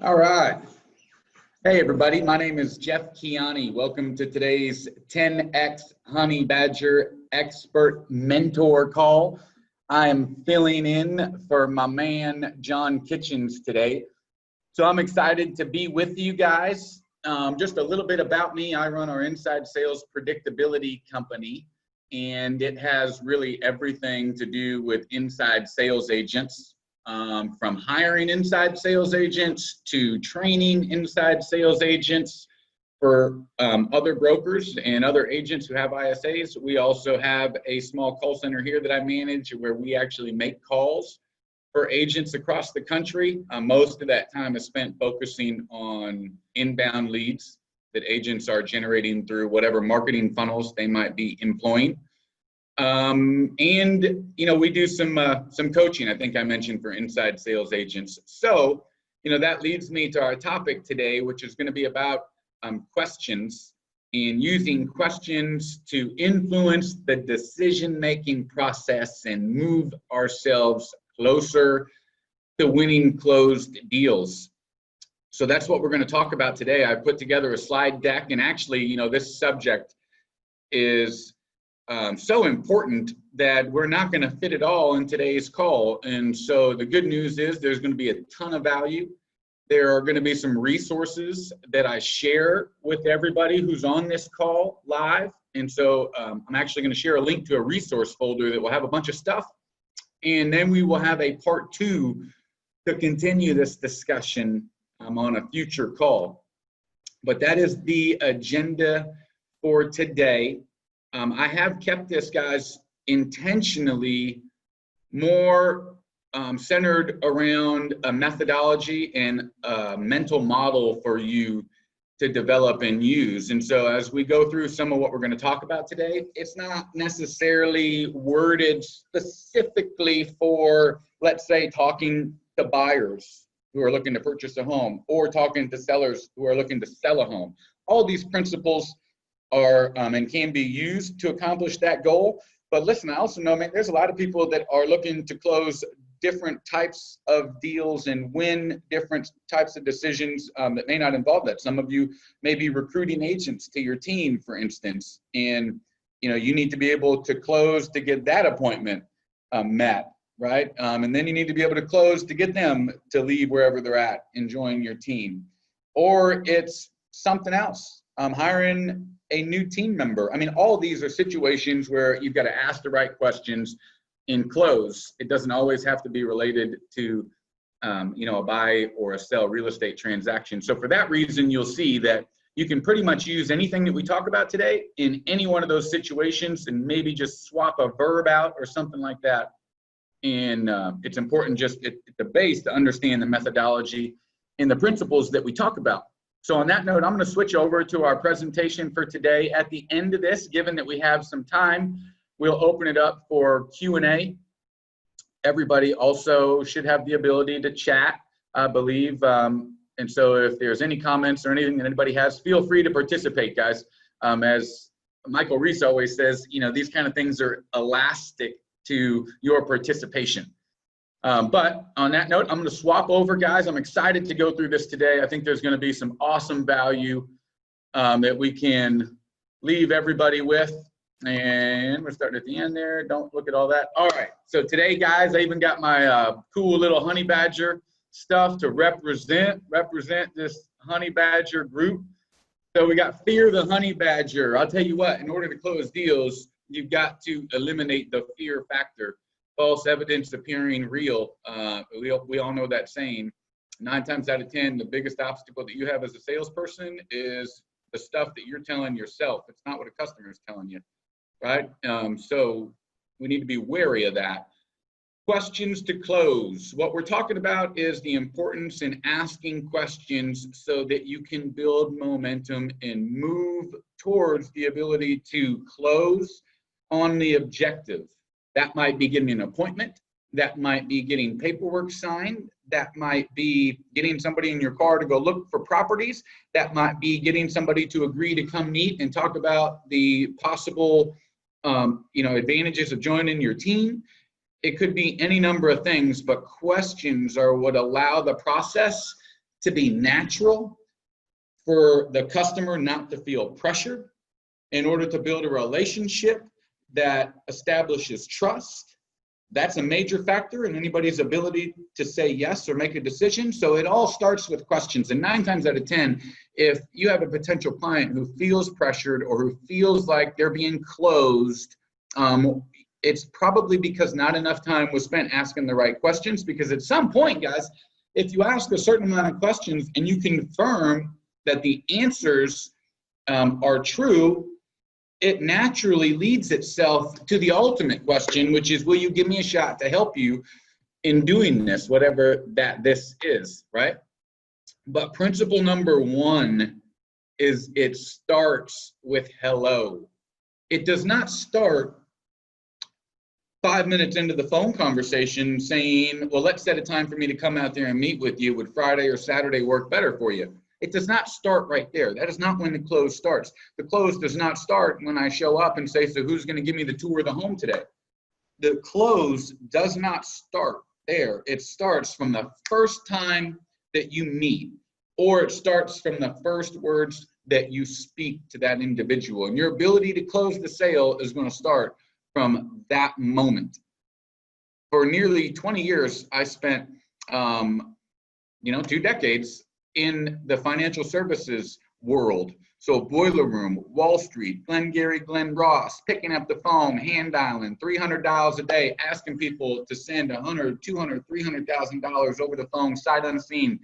All right. Hey, everybody. My name is Jeff Quiane. Welcome to today's 10X Honey Badger Expert Mentor Call. I am filling in for my man, John Kitchens, today. So I'm excited to be with you guys. Just a little bit about me. I run our inside sales predictability company, and it has really everything to do with inside sales agents. From hiring inside sales agents to training inside sales agents for other brokers and other agents who have ISAs. We also have a small call center here that I manage where we actually make calls for agents across the country. Most of that time is spent focusing on inbound leads that agents are generating through whatever marketing funnels they might be employing. And we do some coaching, I think I mentioned, for inside sales agents. So, that leads me to our topic today, which is going to be about questions and using questions to influence the decision-making process and move ourselves closer to winning closed deals. So that's what we're going to talk about today. I put together a slide deck, and actually, this subject is so important that we're not going to fit it all in today's call. And so the good news is there's going to be a ton of value. There are going to be some resources that I share with everybody who's on this call live. And so I'm actually going to share a link to a resource folder that will have a bunch of stuff. And then we will have a part 2 to continue this discussion on a future call. But that is the agenda for today. I have kept this, guys, intentionally more centered around a methodology and a mental model for you to develop and use. And so as we go through some of what we're going to talk about today, it's not necessarily worded specifically for, let's say, talking to buyers who are looking to purchase a home or talking to sellers who are looking to sell a home. All these principles are and can be used to accomplish that goal. But listen, I also know, man, there's a lot of people that are looking to close different types of deals and win different types of decisions that may not involve that. Some of you may be recruiting agents to your team, for instance, and you need to be able to close to get that appointment met, right? And then you need to be able to close to get them to leave wherever they're at, enjoying your team. Or it's something else, hiring a new team member. I mean, all of these are situations where you've got to ask the right questions and close. It doesn't always have to be related to, a buy or a sell real estate transaction. So for that reason, you'll see that you can pretty much use anything that we talk about today in any one of those situations and maybe just swap a verb out or something like that. And it's important just at the base to understand the methodology and the principles that we talk about. So on that note, I'm going to switch over to our presentation for today. At the end of this, given that we have some time, we'll open it up for Q&A. Everybody also should have the ability to chat, I believe. And so if there's any comments or anything that anybody has, feel free to participate, guys. As Michael Reese always says, these kind of things are elastic to your participation. But on that note, I'm going to swap over, guys. I'm excited to go through this today. I think there's going to be some awesome value that we can leave everybody with. And we're starting at the end there. Don't look at all that. All right. So today, guys, I even got my cool little honey badger stuff to represent this honey badger group. So we got Fear the Honey Badger. I'll tell you what, in order to close deals, you've got to eliminate the fear factor. False evidence appearing real. We all know that saying. 9 times out of 10, the biggest obstacle that you have as a salesperson is the stuff that you're telling yourself. It's not what a customer is telling you, right? So we need to be wary of that. Questions to close. What we're talking about is the importance in asking questions so that you can build momentum and move towards the ability to close on the objective. That might be getting an appointment. That might be getting paperwork signed. That might be getting somebody in your car to go look for properties. That might be getting somebody to agree to come meet and talk about the possible advantages of joining your team. It could be any number of things, but questions are what allow the process to be natural, for the customer not to feel pressured, in order to build a relationship that establishes trust. That's a major factor in anybody's ability to say yes or make a decision. So it all starts with questions. And 9 times out of 10, if you have a potential client who feels pressured or who feels like they're being closed, it's probably because not enough time was spent asking the right questions. Because at some point, guys, if you ask a certain amount of questions and you confirm that the answers are true, it naturally leads itself to the ultimate question, which is, will you give me a shot to help you in doing this, whatever that this is, right? But principle number 1 is it starts with hello. It does not start 5 minutes into the phone conversation saying, well, let's set a time for me to come out there and meet with you. Would Friday or Saturday work better for you? It does not start right there. That is not when the close starts. The close does not start when I show up and say, so who's going to give me the tour of the home today? The close does not start there. It starts from the first time that you meet, or it starts from the first words that you speak to that individual. And your ability to close the sale is going to start from that moment. For nearly 20 years, I spent, 2 decades in the financial services world. So boiler room, Wall Street, Glengarry, Glen Ross, picking up the phone, hand dialing, 300 dials a day, asking people to send $100, $200, $300,000 over the phone, sight unseen.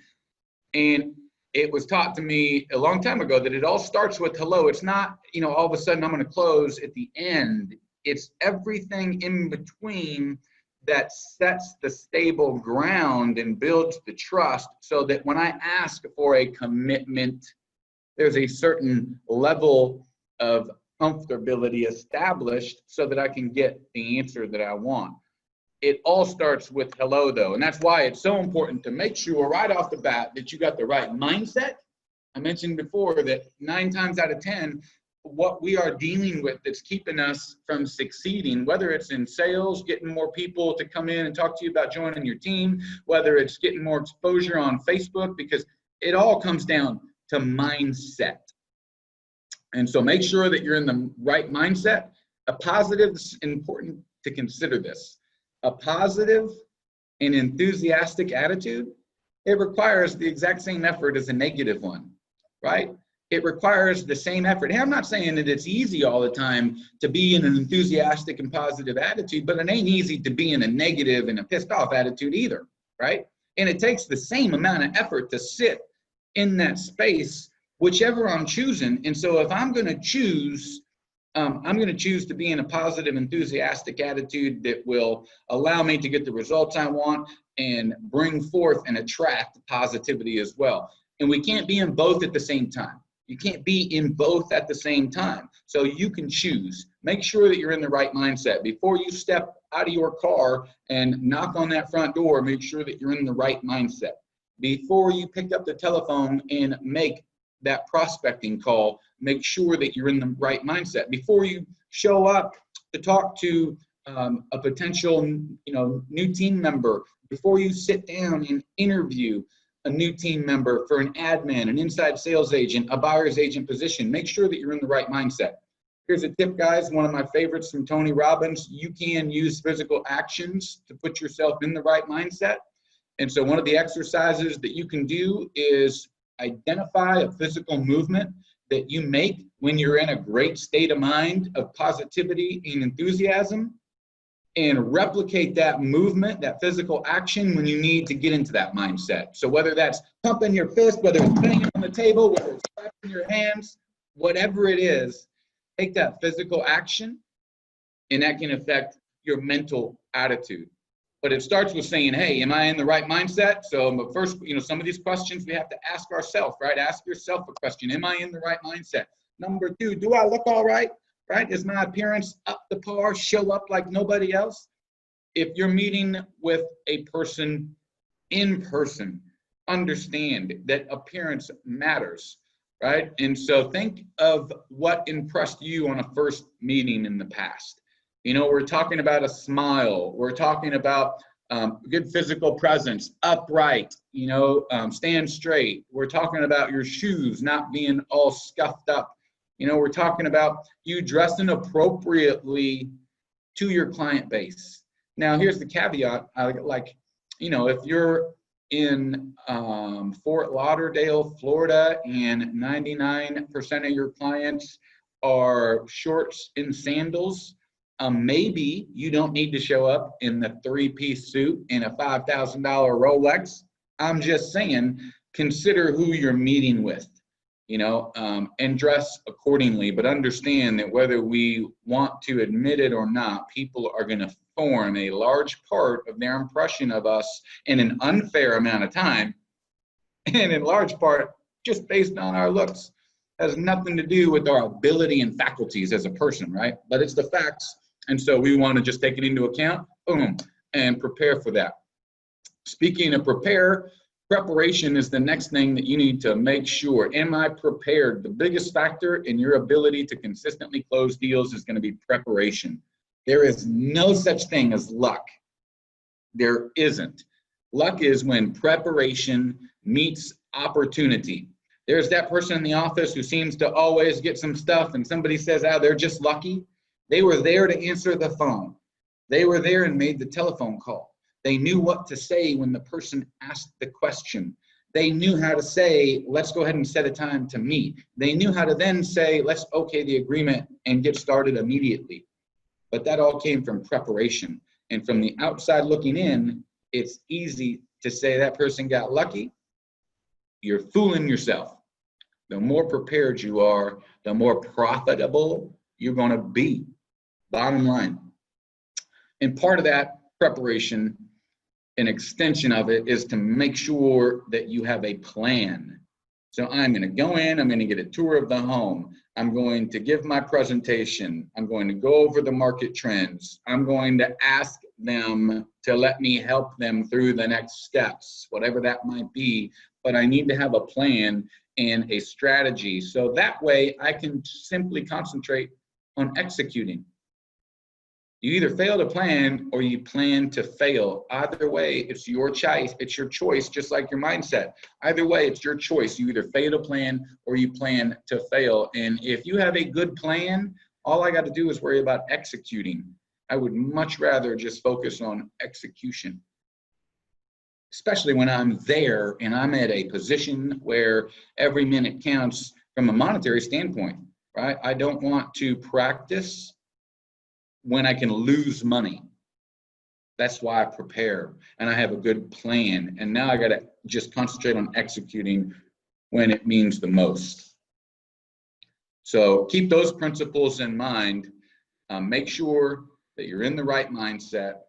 And it was taught to me a long time ago that it all starts with hello. It's not, all of a sudden I'm going to close at the end. It's everything in between that sets the stable ground and builds the trust, so that when I ask for a commitment, there's a certain level of comfortability established so that I can get the answer that I want. It all starts with hello, though, and that's why it's so important to make sure right off the bat that you got the right mindset. I mentioned before that 9 times out of 10, what we are dealing with that's keeping us from succeeding, whether it's in sales, getting more people to come in and talk to you about joining your team, whether it's getting more exposure on Facebook, because it all comes down to mindset. And so make sure that you're in the right mindset. A positive is important to consider this. A positive and enthusiastic attitude, it requires the exact same effort as a negative one, right? It requires the same effort. And I'm not saying that it's easy all the time to be in an enthusiastic and positive attitude, but it ain't easy to be in a negative and a pissed off attitude either, right? And it takes the same amount of effort to sit in that space, whichever I'm choosing. And so if I'm going to choose, to be in a positive, enthusiastic attitude that will allow me to get the results I want and bring forth and attract positivity as well. And we can't be in both at the same time. You can't be in both at the same time. So you can choose. Make sure that you're in the right mindset. Before you step out of your car and knock on that front door, make sure that you're in the right mindset. Before you pick up the telephone and make that prospecting call, make sure that you're in the right mindset. Before you show up to talk to a potential new team member, before you sit down and interview a new team member for an admin, an inside sales agent, a buyer's agent position, make sure that you're in the right mindset. Here's a tip, guys, one of my favorites from Tony Robbins. You can use physical actions to put yourself in the right mindset. And so one of the exercises that you can do is identify a physical movement that you make when you're in a great state of mind of positivity and enthusiasm, and replicate that movement, that physical action, when you need to get into that mindset. So whether that's pumping your fist, whether it's banging on the table, whether it's clapping your hands, whatever it is, take that physical action, and that can affect your mental attitude. But it starts with saying, hey, am I in the right mindset? So first, some of these questions we have to ask ourselves, right? Ask yourself a question. Am I in the right mindset? Number 2, do I look all right? Right? Is my appearance up to par? Show up like nobody else? If you're meeting with a person in person, understand that appearance matters, right? And so think of what impressed you on a first meeting in the past. We're talking about a smile. We're talking about good physical presence, upright, stand straight. We're talking about your shoes not being all scuffed up. We're talking about you dressing appropriately to your client base. Now, here's the caveat. If you're in Fort Lauderdale, Florida, and 99% of your clients are shorts and sandals, maybe you don't need to show up in the 3-piece suit and a $5,000 Rolex. I'm just saying, consider who you're meeting with, and dress accordingly. But understand that whether we want to admit it or not, people are going to form a large part of their impression of us in an unfair amount of time, and in large part just based on our looks. Has nothing to do with our ability and faculties as a person, right? But it's the facts. And so we want to just take it into account, boom, and prepare for that. Speaking of preparation is the next thing that you need to make sure. Am I prepared? The biggest factor in your ability to consistently close deals is going to be preparation. There is no such thing as luck. There isn't. Luck is when preparation meets opportunity. There's that person in the office who seems to always get some stuff, and somebody says, they're just lucky. They were there to answer the phone. They were there and made the telephone call. They knew what to say when the person asked the question. They knew how to say, let's go ahead and set a time to meet. They knew how to then say, let's okay the agreement and get started immediately. But that all came from preparation. And from the outside looking in, it's easy to say that person got lucky. You're fooling yourself. The more prepared you are, the more profitable you're going to be. Bottom line. And part of that preparation, an extension of it, is to make sure that you have a plan. So I'm going to go in, I'm going to get a tour of the home. I'm going to give my presentation. I'm going to go over the market trends. I'm going to ask them to let me help them through the next steps, whatever that might be. But I need to have a plan and a strategy. So that way I can simply concentrate on executing. You either fail to plan or you plan to fail. Either way, it's your choice. It's your choice, just like your mindset. Either way, it's your choice. You either fail to plan or you plan to fail. And if you have a good plan, all I got to do is worry about executing. I would much rather just focus on execution, especially when I'm there and I'm at a position where every minute counts from a monetary standpoint, right? I don't want to practice when I can lose money. That's why I prepare and I have a good plan. And now I got to just concentrate on executing when it means the most. So keep those principles in mind. Make sure that you're in the right mindset,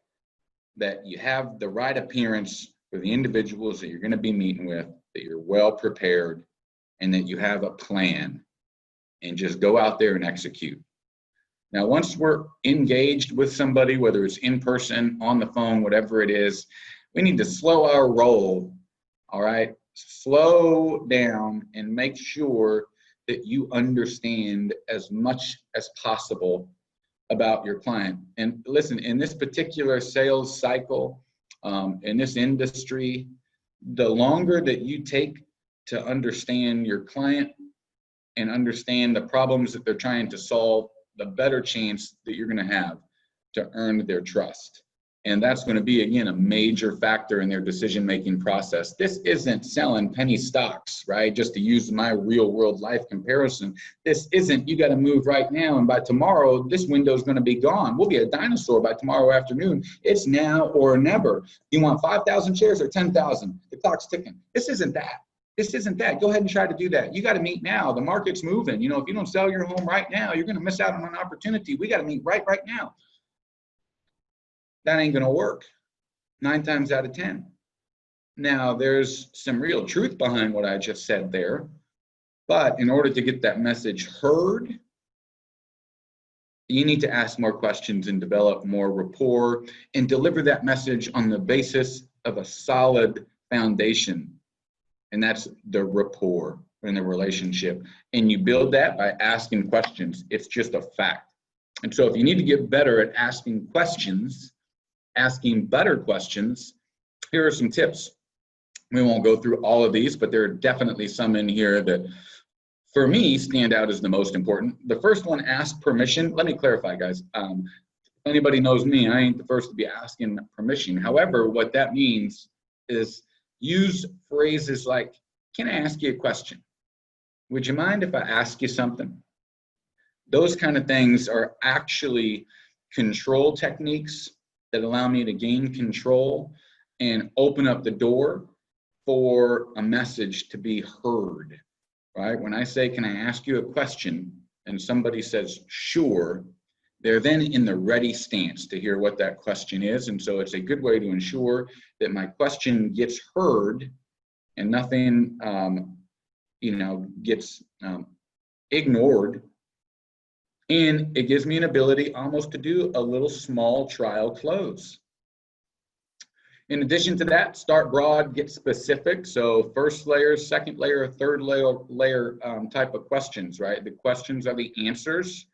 that you have the right appearance for the individuals that you're going to be meeting with, that you're well prepared, and that you have a plan, and just go out there and execute. Now, once we're engaged with somebody, whether it's in person, on the phone, whatever it is, we need to slow our roll, all right? Slow down and make sure that you understand as much as possible about your client. And listen, in this particular sales cycle, in this industry, the longer that you take to understand your client and understand the problems that they're trying to solve, the better chance that you're going to have to earn their trust. And that's going to be, again, a major factor in their decision-making process. This isn't selling penny stocks, right? Just to use my real world life comparison. This isn't, you got to move right now, and by tomorrow, this window is going to be gone. We'll be a dinosaur by tomorrow afternoon. It's now or never. You want 5,000 shares or 10,000? The clock's ticking. This isn't that. This isn't that. Go ahead and try to do that. You got to meet now. The market's moving. You know, if you don't sell your home right now, you're going to miss out on an opportunity. We got to meet right now. That ain't going to work 9 times out of 10. Now, there's some real truth behind what I just said there. But in order to get that message heard, you need to ask more questions and develop more rapport and deliver that message on the basis of a solid foundation. And that's the rapport in the relationship. And you build that by asking questions. It's just a fact. And so if you need to get better at asking questions, asking better questions, here are some tips. We won't go through all of these, but there are definitely some in here that, for me, stand out as the most important. The first one, ask permission. Let me clarify, guys. Anybody knows me, I ain't the first to be asking permission. However, what that means is use phrases like, can I ask you a question? Would you mind if I ask you something? Those kind of things are actually control techniques that allow me to gain control and open up the door for a message to be heard, right? When I say, can I ask you a question? And somebody says, sure, they're then in the ready stance to hear what that question is. And so it's a good way to ensure that my question gets heard and nothing, gets ignored. And it gives me an ability almost to do a little small trial close. In addition to that, start broad, get specific. So first layer, second layer, third layer type of questions, right? The questions are the answers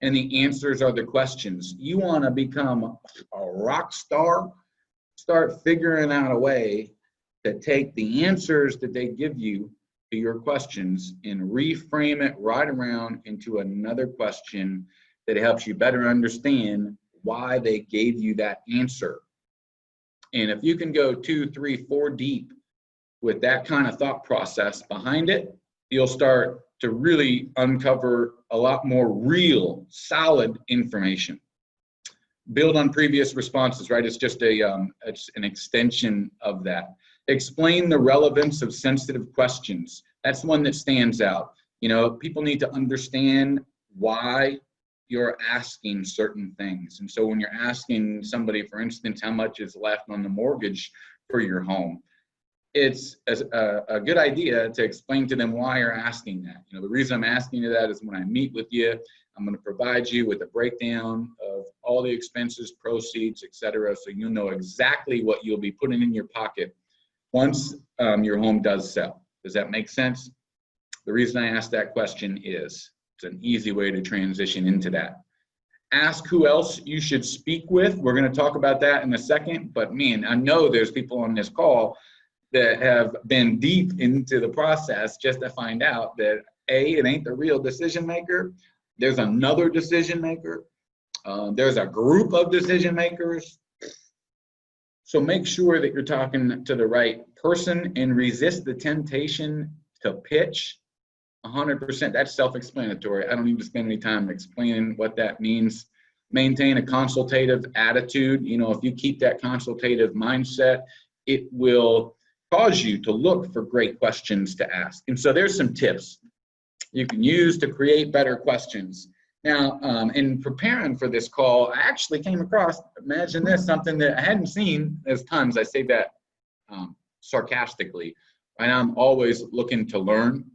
and the answers are the questions. You want to become a rock star, start figuring out a way to take the answers that they give you to your questions and reframe it right around into another question that helps you better understand why they gave you that answer. And if you can go 2, 3, 4 deep with that kind of thought process behind it, you'll start to really uncover a lot more real, solid information. Build on previous responses, right? It's just it's an extension of that. Explain the relevance of sensitive questions. That's one that stands out. You know, people need to understand why you're asking certain things. And so when you're asking somebody, for instance, how much is left on the mortgage for your home, it's a good idea to explain to them why you're asking that. You know, the reason I'm asking you that is when I meet with you, I'm going to provide you with a breakdown of all the expenses, proceeds, etc., so you'll know exactly what you'll be putting in your pocket once your home does sell. Does that make sense? The reason I asked that question is it's an easy way to transition into that. Ask who else you should speak with. We're going to talk about that in a second, but man, I know there's people on this call that have been deep into the process just to find out that A, it ain't the real decision maker. There's another decision maker. There's a group of decision makers. So make sure that you're talking to the right person and resist the temptation to pitch 100%. That's self-explanatory. I don't need to spend any time explaining what that means. Maintain a consultative attitude. You know, if you keep that consultative mindset, it will cause you to look for great questions to ask. And so there's some tips you can use to create better questions. Now, in preparing for this call, I actually came across, imagine this, something that I hadn't seen as tons. I say that sarcastically, and I'm always looking to learn.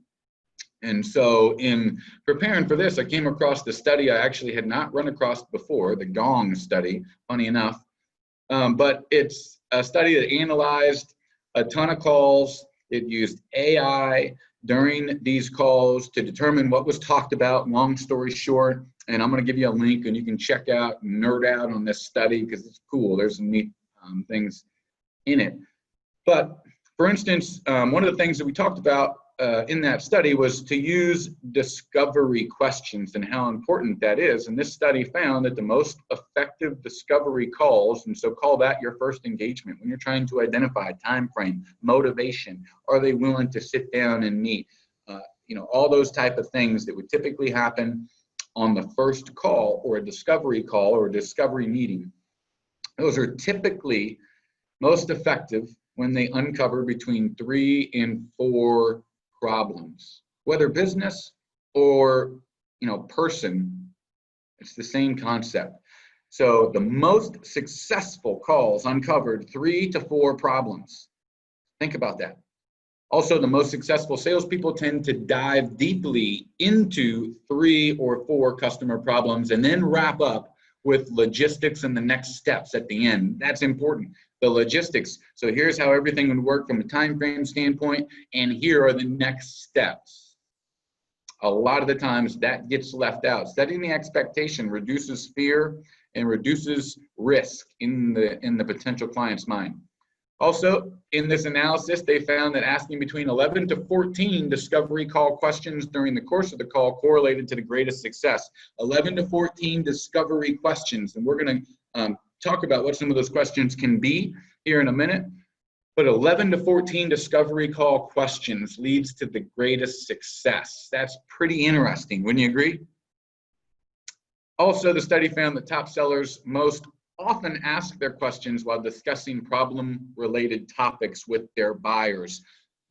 And so in preparing for this, I came across the study I actually had not run across before, the Gong study, funny enough. But it's a study that analyzed a ton of calls. It used AI during these calls to determine what was talked about, long story short. And I'm going to give you a link and you can check out, nerd out on this study because it's cool. There's some neat things in it. But for instance, one of the things that we talked about in that study was to use discovery questions and how important that is. And this study found that the most effective discovery calls, and so call that your first engagement, when you're trying to identify time frame, motivation, are they willing to sit down and meet, all those type of things that would typically happen on the first call or a discovery call or a discovery meeting. Those are typically most effective when they uncover between 3 and 4 problems, whether business or person. It's the same concept. So the most successful calls uncovered 3 to 4 problems. Think about that. Also, the most successful salespeople tend to dive deeply into 3 or 4 customer problems and then wrap up with logistics and the next steps at the end. That's important. The logistics. So here's how everything would work from a time frame standpoint, and here are the next steps. A lot of the times that gets left out. Setting the expectation reduces fear and reduces risk in the potential client's mind. Also, in this analysis, they found that asking between 11 to 14 discovery call questions during the course of the call correlated to the greatest success. 11 to 14 discovery questions, and we're going to talk about what some of those questions can be here in a minute. But 11 to 14 discovery call questions leads to the greatest success. That's pretty interesting, wouldn't you agree? Also, the study found that top sellers most often ask their questions while discussing problem-related topics with their buyers.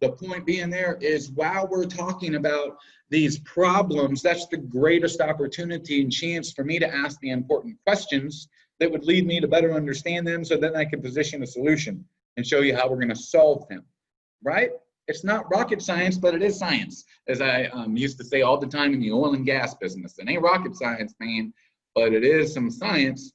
The point being there is, while we're talking about these problems, that's the greatest opportunity and chance for me to ask the important questions that would lead me to better understand them, so then I can position a solution and show you how we're going to solve them, right? It's not rocket science, but it is science, as I used to say all the time in the oil and gas business. It ain't rocket science, man, but it is some science,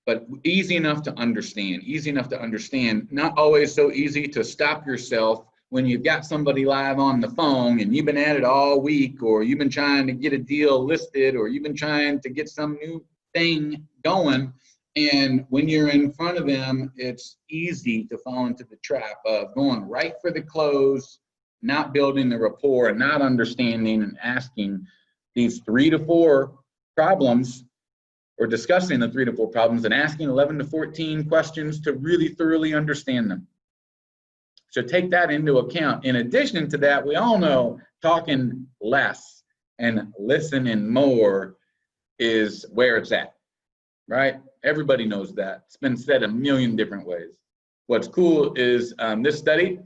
but easy enough to understand, not always so easy to stop yourself when you've got somebody live on the phone and you've been at it all week, or you've been trying to get a deal listed, or you've been trying to get some new thing going. And when you're in front of them, it's easy to fall into the trap of going right for the close, not building the rapport, and not understanding and asking these 3 to 4 problems, or discussing the 3 to 4 problems and asking 11 to 14 questions to really thoroughly understand them. So take that into account. In addition to that, we all know talking less and listening more is where it's at, right? Everybody knows that. It's been said a million different ways. What's cool is this study,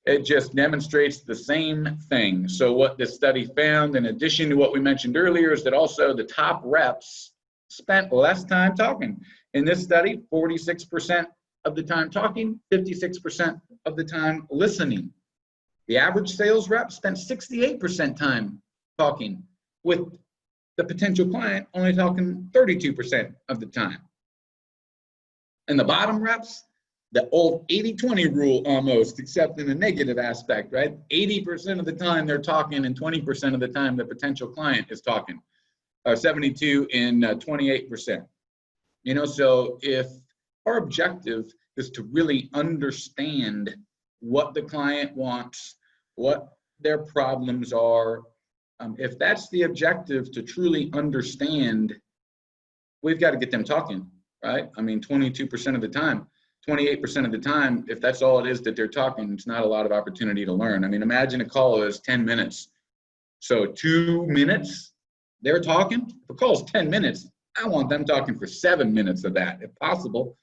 it just demonstrates the same thing. So what this study found, in addition to what we mentioned earlier, is that also the top reps spent less time talking. In this study, 46% of the time talking, 56% of the time listening. The average sales rep spent 68% time talking, with the potential client only talking 32% of the time. And the bottom reps, the old 80-20 rule almost, except in a negative aspect, right? 80% of the time they're talking, and 20% of the time the potential client is talking. 72 and 28%. You know, so if our objective is to really understand what the client wants, what their problems are, if that's the objective, to truly understand, we've got to get them talking, right? I mean, 22% of the time, 28% of the time, if that's all it is that they're talking, it's not a lot of opportunity to learn. I mean, imagine a call is 10 minutes. So 2 minutes, they're talking. If a call is 10 minutes, I want them talking for 7 minutes of that, if possible.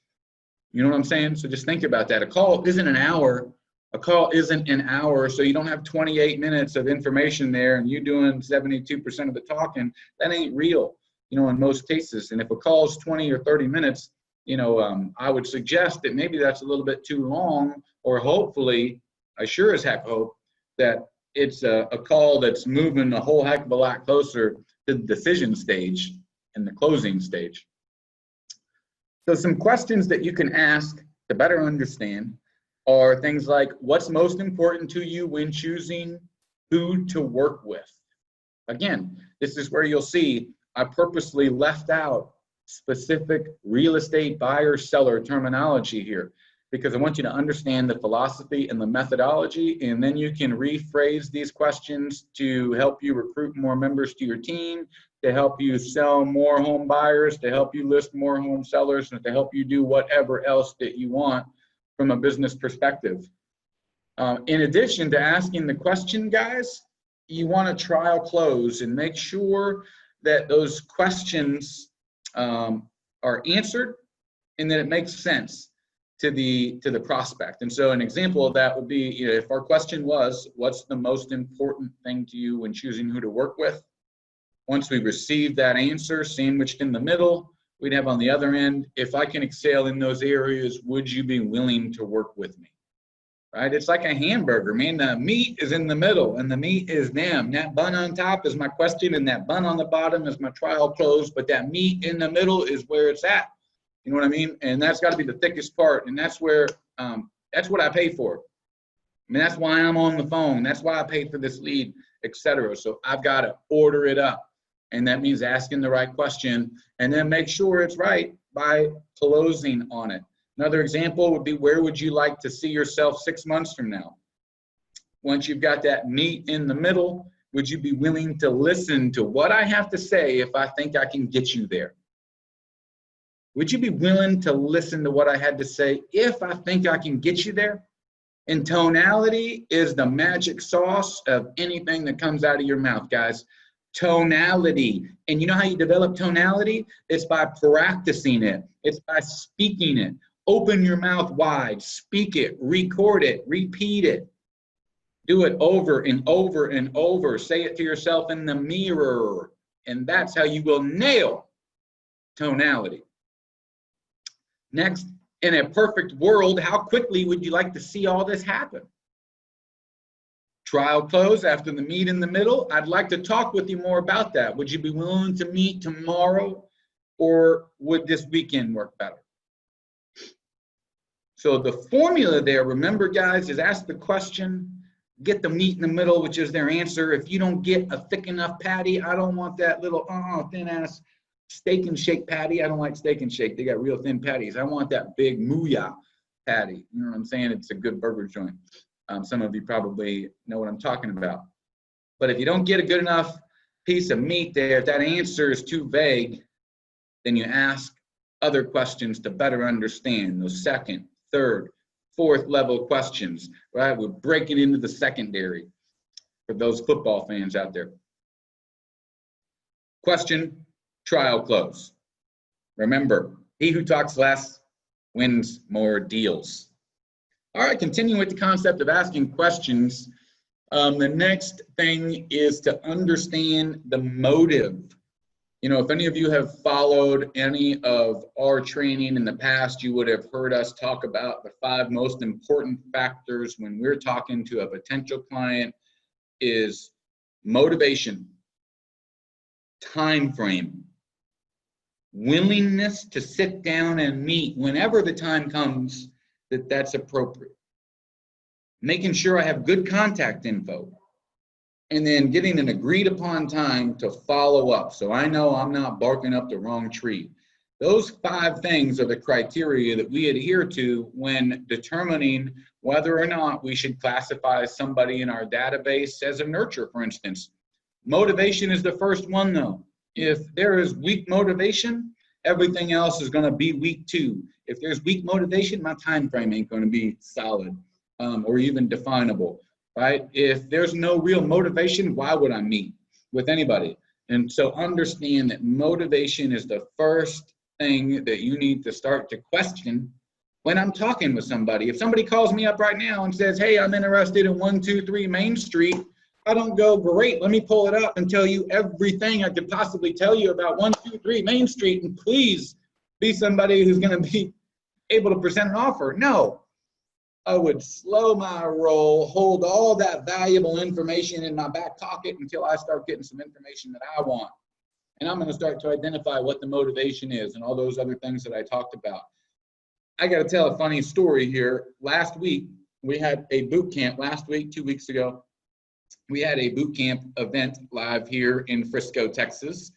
You know what I'm saying? So just think about that. A call isn't an hour. A call isn't an hour, so you don't have 28 minutes of information there and you doing 72% of the talking. That ain't real, you know, in most cases. And if a call is 20 or 30 minutes, you know, I would suggest that maybe that's a little bit too long, or hopefully, I sure as heck hope that it's a call that's moving a whole heck of a lot closer to the decision stage and the closing stage. So some questions that you can ask to better understand are things like, what's most important to you when choosing who to work with? Again, this is where you'll see I purposely left out specific real estate buyer seller terminology here, because I want you to understand the philosophy and the methodology, and then you can rephrase these questions to help you recruit more members to your team, to help you sell more home buyers, to help you list more home sellers, and to help you do whatever else that you want from a business perspective. In addition to asking the question, guys, you want to trial close and make sure that those questions are answered and that it makes sense to the prospect. And so an example of that would be, you know, if our question was, what's the most important thing to you when choosing who to work with? Once we receive that answer sandwiched in the middle, we'd have on the other end, if I can excel in those areas, would you be willing to work with me? Right? It's like a hamburger, man. The meat is in the middle and the meat is them. That bun on top is my question and that bun on the bottom is my trial close, but that meat in the middle is where it's at. You know what I mean? And that's got to be the thickest part. And that's where, that's what I pay for. I mean, that's why I'm on the phone. That's why I paid for this lead, etc. So I've got to order it up. And that means asking the right question, and then make sure it's right by closing on it. Another example would be, where would you like to see yourself 6 months from now? Once you've got that meat in the middle, would you be willing to listen to what I have to say if I think I can get you there? Would you be willing to listen to what I had to say if I think I can get you there? And tonality is the magic sauce of anything that comes out of your mouth, guys. Tonality. And you know how you develop tonality? It's by practicing it. It's by speaking it. Open your mouth wide. Speak it. Record it. Repeat it. Do it over and over and over. Say it to yourself in the mirror. And that's how you will nail tonality. Next, in a perfect world, how quickly would you like to see all this happen? Trial close after the meet in the middle. I'd like to talk with you more about that. Would you be willing to meet tomorrow, or would this weekend work better? So the formula there, remember guys, is ask the question, get the meat in the middle, which is their answer. If you don't get a thick enough patty, I don't want that little thin ass steak and shake patty. I don't like steak and shake. They got real thin patties. I want that big mooyah patty. You know what I'm saying? It's a good burger joint. Some of you probably know what I'm talking about. But if you don't get a good enough piece of meat there, if that answer is too vague, then you ask other questions to better understand those second, third, fourth level questions, right? We're breaking into the secondary for those football fans out there. Question, trial close. Remember, he who talks less wins more deals. All right, continuing with the concept of asking questions, the next thing is to understand the motive. You know, if any of you have followed any of our training in the past, you would have heard us talk about the 5 most important factors when we're talking to a potential client is motivation, time frame, willingness to sit down and meet whenever the time comes that's appropriate, making sure I have good contact info, and then getting an agreed upon time to follow up so I know I'm not barking up the wrong tree. Those 5 things are the criteria that we adhere to when determining whether or not we should classify somebody in our database as a nurture, for instance. Motivation is the first one though. If there is weak motivation, everything else is going to be weak too. If there's weak motivation, my time frame ain't going to be solid or even definable, right? If there's no real motivation, why would I meet with anybody? And so understand that motivation is the first thing that you need to start to question when I'm talking with somebody. If somebody calls me up right now and says, hey, I'm interested in 123 Main Street, I don't go, great, let me pull it up and tell you everything I could possibly tell you about 123 Main Street, and please be somebody who's going to be able to present an offer. No, I would slow my roll, hold all that valuable information in my back pocket until I start getting some information that I want. And I'm going to start to identify what the motivation is and all those other things that I talked about. I got to tell a funny story here. Last week, we had a boot camp. Last week, 2 weeks ago, we had a boot camp event live here in Frisco, Texas.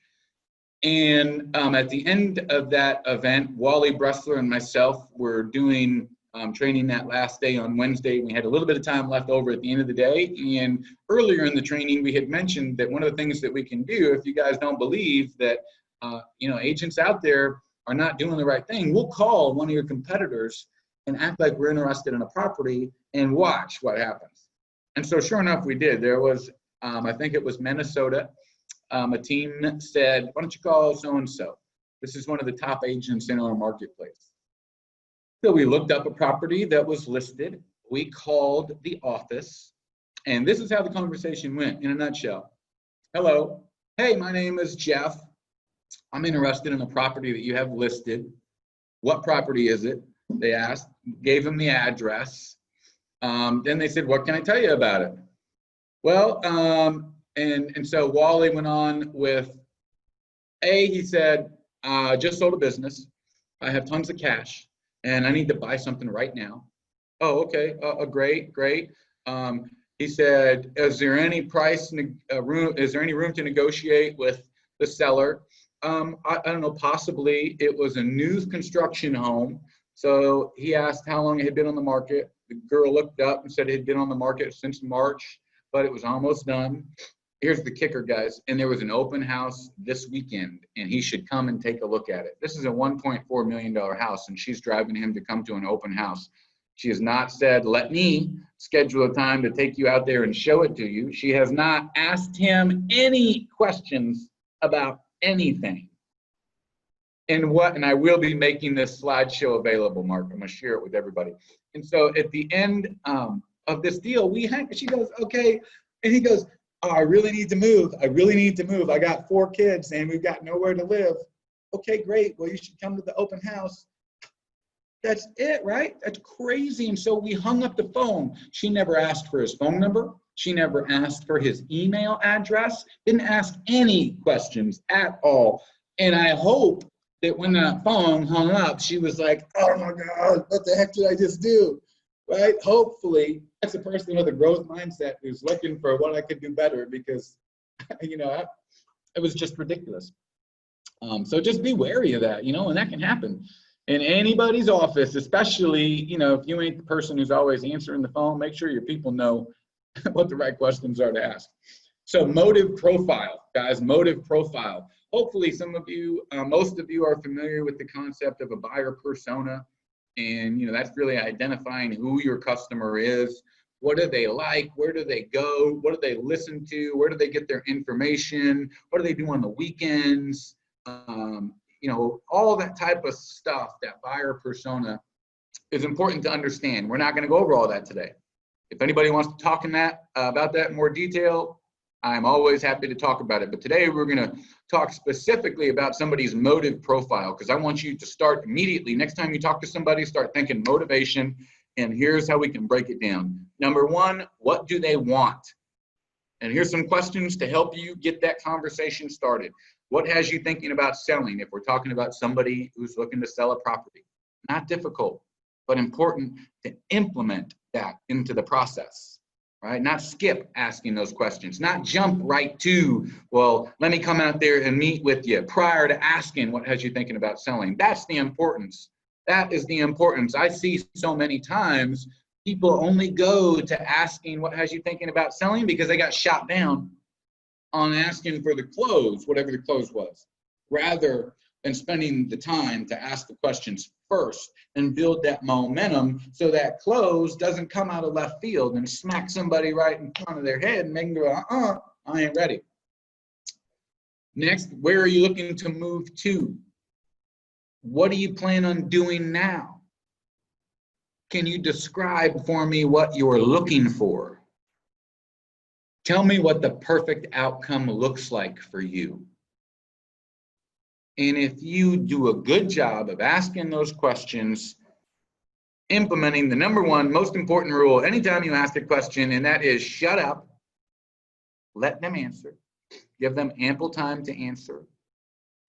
And at the end of that event, Wally Bressler and myself were doing training that last day on Wednesday. We had a little bit of time left over at the end of the day. And earlier in the training, we had mentioned that one of the things that we can do, if you guys don't believe that, agents out there are not doing the right thing, we'll call one of your competitors and act like we're interested in a property and watch what happens. And so sure enough, we did. There was, I think it was Minnesota, a team said, why don't you call so-and-so? This is one of the top agents in our marketplace. So we looked up a property that was listed. We called the office, and this is how the conversation went in a nutshell. Hello, hey, my name is Jeff. I'm interested in a property that you have listed. What property is it? They asked, gave them the address. Then they said, what can I tell you about it? Well, and so Wally went on with, he said, just sold a business. I have tons of cash and I need to buy something right now. Oh, okay, great. He said, is there any room to negotiate with the seller. I don't know, possibly it was a new construction home. So he asked how long it had been on the market. The girl looked up and said it had been on the market since March, but it was almost done. Here's the kicker, guys. And there was an open house this weekend, and he should come and take a look at it. This is a $1.4 million house, and she's driving him to come to an open house. She has not said, let me schedule a time to take you out there and show it to you. She has not asked him any questions about anything. And I will be making this slideshow available, Mark. I'm going to share it with everybody. And so at the end of this deal, she goes, okay. And he goes, oh, I really need to move. I really need to move. I got 4 kids and we've got nowhere to live. Okay, great. Well, you should come to the open house. That's it, right? That's crazy. And so we hung up the phone. She never asked for his phone number. She never asked for his email address. Didn't ask any questions at all. And I hope that when that phone hung up, she was like, oh my God, what the heck did I just do? Right? Hopefully, that's a person with a growth mindset who's looking for what I could do better, because, you know, it was just ridiculous. So just be wary of that, you know, and that can happen in anybody's office, especially, you know, if you ain't the person who's always answering the phone. Make sure your people know what the right questions are to ask. So motive profile, guys, motive profile. Hopefully some of you, most of you are familiar with the concept of a buyer persona. And, you know, that's really identifying who your customer is. What do they like? Where do they go? What do they listen to? Where do they get their information? What do they do on the weekends? You know, all that type of stuff, that buyer persona is important to understand. We're not going to go over all that today. If anybody wants to talk about that in more detail, I'm always happy to talk about it. But today we're going to talk specifically about somebody's motive profile, because I want you to start immediately. Next time you talk to somebody, start thinking motivation. And here's how we can break it down. Number 1, what do they want? And here's some questions to help you get that conversation started. What has you thinking about selling? If we're talking about somebody who's looking to sell a property, not difficult, but important to implement that into the process, right? Not skip asking those questions, not jump right to, well, let me come out there and meet with you, prior to asking what has you thinking about selling. That's the importance. That is the importance. I see so many times people only go to asking what has you thinking about selling because they got shot down on asking for the close, whatever the close was, rather than spending the time to ask the questions first and build that momentum so that close doesn't come out of left field and smack somebody right in front of their head and make them go, I ain't ready. Next, where are you looking to move to? What do you plan on doing now? Can you describe for me what you're looking for? Tell me what the perfect outcome looks like for you. And if you do a good job of asking those questions, implementing the number 1 most important rule anytime you ask a question, and that is shut up, let them answer, give them ample time to answer.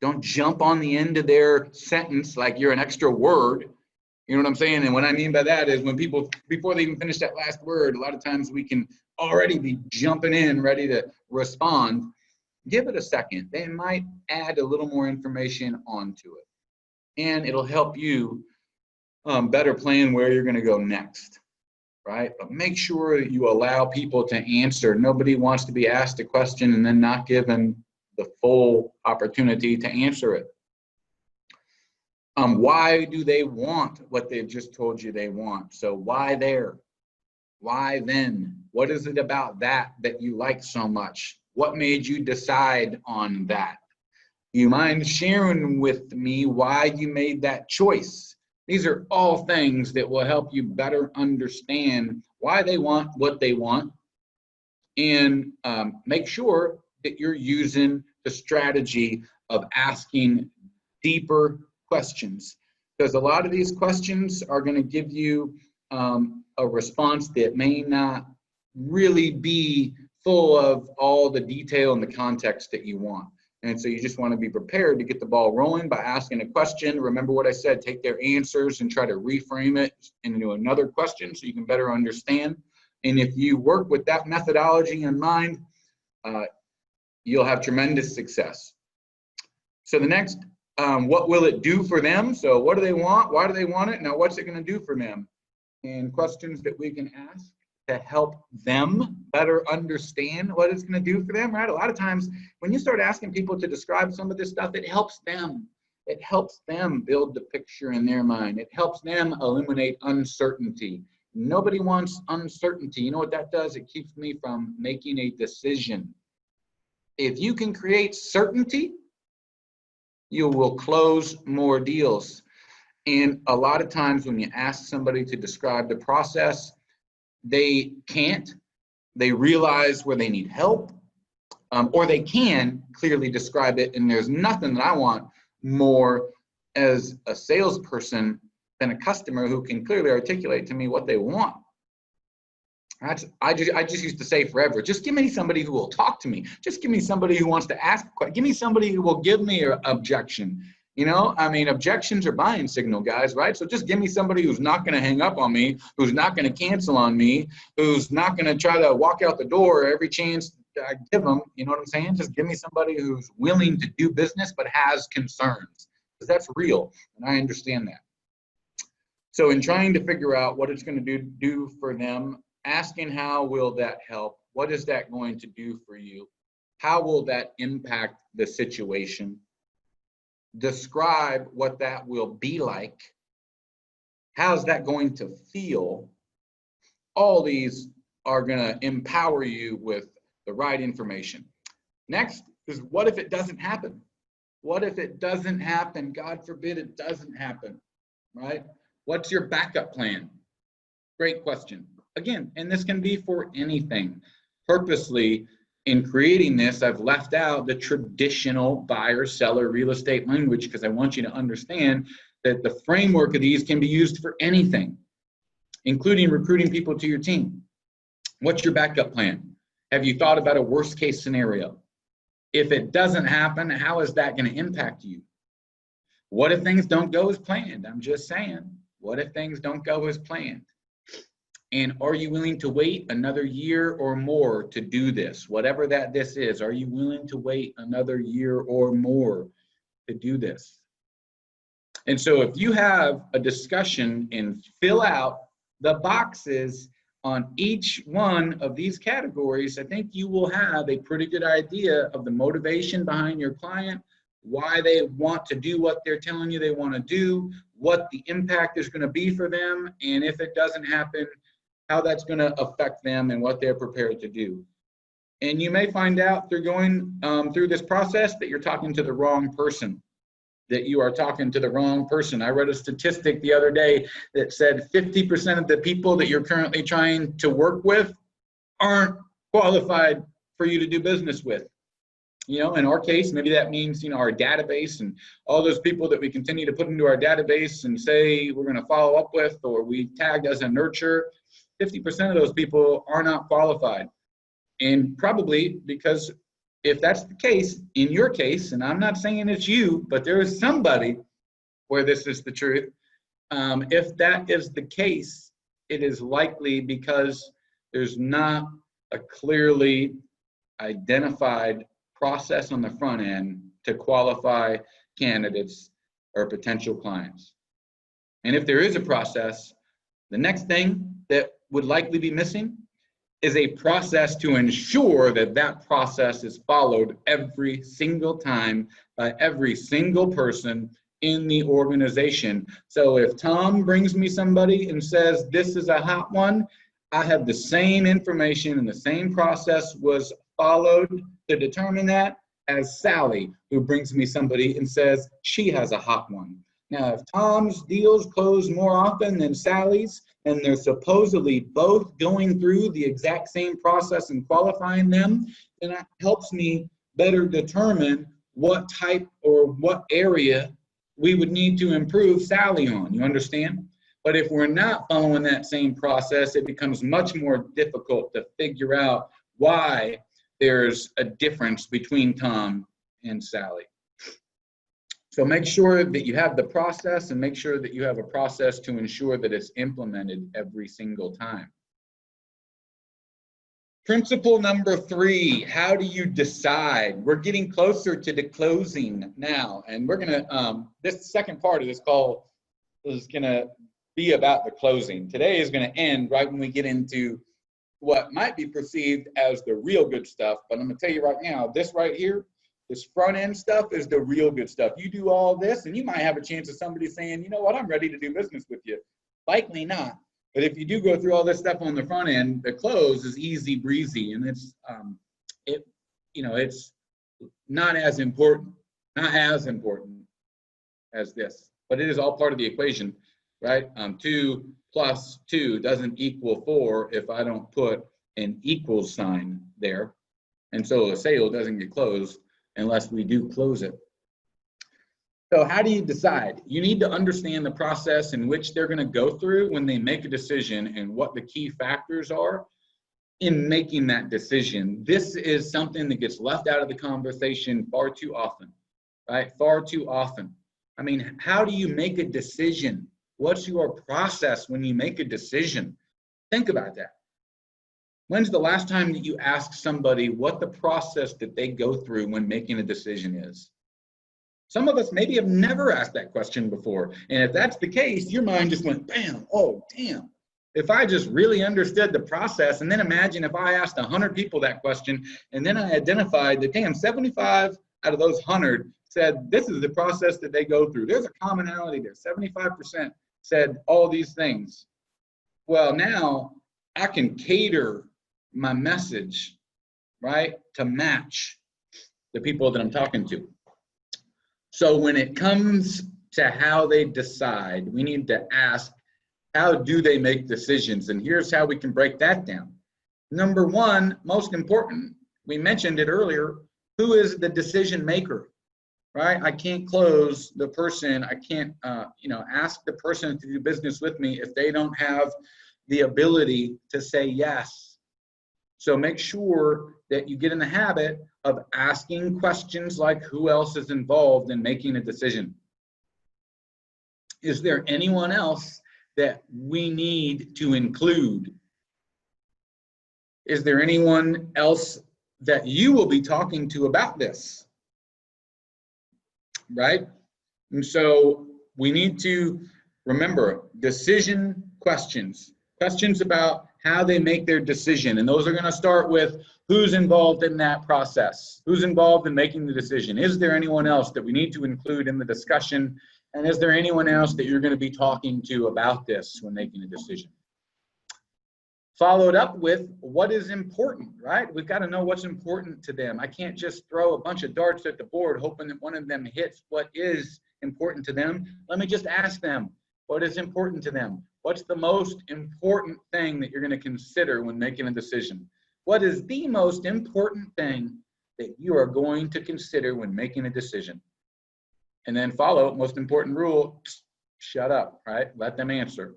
Don't jump on the end of their sentence like you're an extra word. You know what I'm saying? And what I mean by that is when people, before they even finish that last word, a lot of times we can already be jumping in, ready to respond. Give it a second. They might add a little more information onto it. And it'll help you better plan where you're going to go next, right? But make sure that you allow people to answer. Nobody wants to be asked a question and then not given the full opportunity to answer it. Why do they want what they've just told you they want? So why there? Why then? What is it about that you like so much? What made you decide on that? You mind sharing with me why you made that choice? These are all things that will help you better understand why they want what they want, and make sure that you're using the strategy of asking deeper questions, because a lot of these questions are going to give you a response that may not really be full of all the detail and the context that you want. And so you just want to be prepared to get the ball rolling by asking a question. Remember what I said, take their answers and try to reframe it into another question so you can better understand. And if you work with that methodology in mind, you'll have tremendous success. So the next, what will it do for them? So what do they want? Why do they want it? Now what's it going to do for them? And questions that we can ask to help them better understand what it's going to do for them, right? A lot of times when you start asking people to describe some of this stuff, it helps them. It helps them build the picture in their mind. It helps them eliminate uncertainty. Nobody wants uncertainty. You know what that does? It keeps me from making a decision. If you can create certainty, you will close more deals. And a lot of times when you ask somebody to describe the process, they can't. They realize where they need help, or they can clearly describe it. And there's nothing that I want more as a salesperson than a customer who can clearly articulate to me what they want. I just used to say forever, just give me somebody who will talk to me. Just give me somebody who wants to ask a question. Give me somebody who will give me an objection. You know, I mean, objections are buying signal, guys, right? So just give me somebody who's not going to hang up on me, who's not going to cancel on me, who's not going to try to walk out the door every chance I give them. You know what I'm saying? Just give me somebody who's willing to do business but has concerns, because that's real, and I understand that. So in trying to figure out what it's going to do for them, asking how will that help? What is that going to do for you? How will that impact the situation? Describe what that will be like. How's that going to feel? All these are going to empower you with the right information. Next is, what if it doesn't happen? What if it doesn't happen? God forbid it doesn't happen, right? What's your backup plan? Great question. Again, and this can be for anything. Purposely, in creating this, I've left out the traditional buyer-seller real estate language because I want you to understand that the framework of these can be used for anything, including recruiting people to your team. What's your backup plan? Have you thought about a worst-case scenario? If it doesn't happen, how is that going to impact you? What if things don't go as planned? I'm just saying, what if things don't go as planned? And are you willing to wait another year or more to do this? Whatever this is, are you willing to wait another year or more to do this? And so if you have a discussion and fill out the boxes on each one of these categories, I think you will have a pretty good idea of the motivation behind your client, why they want to do what they're telling you they want to do, what the impact is going to be for them, and if it doesn't happen, how that's going to affect them and what they're prepared to do. And you may find out through going through this process that you're talking to the wrong person, that you are talking to the wrong person. I read a statistic the other day that said 50% of the people that you're currently trying to work with aren't qualified for you to do business with. You know, in our case, maybe that means, you know, our database and all those people that we continue to put into our database and say we're going to follow up with, or we tagged as a nurture. 50% of those people are not qualified. And probably because if that's the case, in your case, and I'm not saying it's you, but there is somebody where this is the truth. If that is the case, it is likely because there's not a clearly identified process on the front end to qualify candidates or potential clients. And if there is a process, the next thing that would likely be missing is a process to ensure that that process is followed every single time by every single person in the organization. So if Tom brings me somebody and says, this is a hot one, I have the same information and the same process was followed to determine that as Sally, who brings me somebody and says she has a hot one. Now, if Tom's deals close more often than Sally's, and they're supposedly both going through the exact same process and qualifying them, then that helps me better determine what type or what area we would need to improve Sally on, you understand? But if we're not following that same process, it becomes much more difficult to figure out why there's a difference between Tom and Sally. So make sure that you have the process, and make sure that you have a process to ensure that it's implemented every single time. Principle number 3, how do you decide? We're getting closer to the closing now, and we're gonna, this second part of this call is gonna be about the closing. Today is gonna end right when we get into what might be perceived as the real good stuff, but I'm gonna tell you right now, this right here, this front end stuff is the real good stuff. You do all this and you might have a chance of somebody saying, you know what, I'm ready to do business with you. Likely not. But if you do go through all this stuff on the front end, the close is easy breezy, and it's it's not as important as this, but it is all part of the equation, right? 2 plus 2 doesn't equal 4 if I don't put an equals sign there, and so a sale doesn't get closed unless we do close it. So how do you decide? You need to understand the process in which they're going to go through when they make a decision and what the key factors are in making that decision. This is something that gets left out of the conversation far too often, right? Far too often. I mean, how do you make a decision? What's your process when you make a decision? Think about that. When's the last time that you asked somebody what the process that they go through when making a decision is? Some of us maybe have never asked that question before. And if that's the case, your mind just went, bam, oh, damn. If I just really understood the process, and then imagine if I asked 100 people that question, and then I identified that, damn, 75 out of those 100 said this is the process that they go through. There's a commonality there. 75% said all these things. Well, now I can cater my message, right, to match the people that I'm talking to. So when it comes to how they decide, we need to ask, how do they make decisions? And here's how we can break that down. Number 1, most important, we mentioned it earlier, who is the decision maker, right? I can't close the person, I can't ask the person to do business with me if they don't have the ability to say yes. So make sure that you get in the habit of asking questions like, who else is involved in making a decision? Is there anyone else that we need to include? Is there anyone else that you will be talking to about this? Right? And so we need to remember decision questions, questions about how they make their decision. And those are going to start with who's involved in that process, who's involved in making the decision. Is there anyone else that we need to include in the discussion? And is there anyone else that you're going to be talking to about this when making a decision? Followed up with what is important, right? We've got to know what's important to them. I can't just throw a bunch of darts at the board hoping that one of them hits what is important to them. Let me just ask them, what is important to them? What's the most important thing that you're going to consider when making a decision? What is the most important thing that you are going to consider when making a decision? And then follow, most important rule, shut up, right? Let them answer.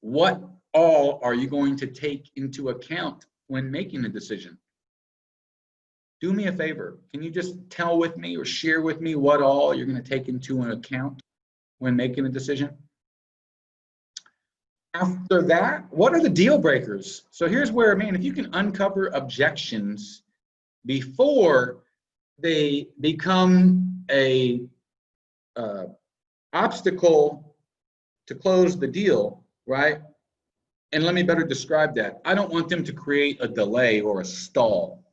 What all are you going to take into account when making a decision? Do me a favor. Can you just tell with me or share with me what all you're going to take into an account when making a decision? After that, what are the deal breakers? So here's where, man, if you can uncover objections before they become a obstacle to close the deal, right? And let me better describe that. I don't want them to create a delay or a stall.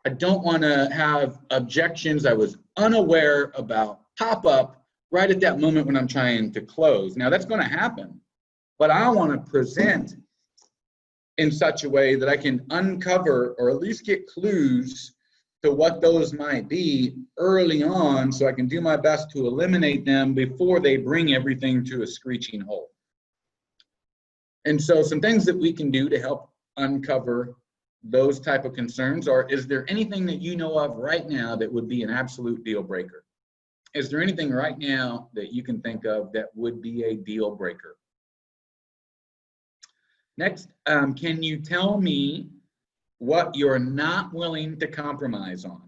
I don't want to have objections I was unaware about pop up right at that moment when I'm trying to close. Now that's going to happen, but I want to present in such a way that I can uncover or at least get clues to what those might be early on, so I can do my best to eliminate them before they bring everything to a screeching halt. And so some things that we can do to help uncover those type of concerns are, is there anything that you know of right now that would be an absolute deal breaker? Is there anything right now that you can think of that would be a deal breaker? Next, can you tell me what you're not willing to compromise on?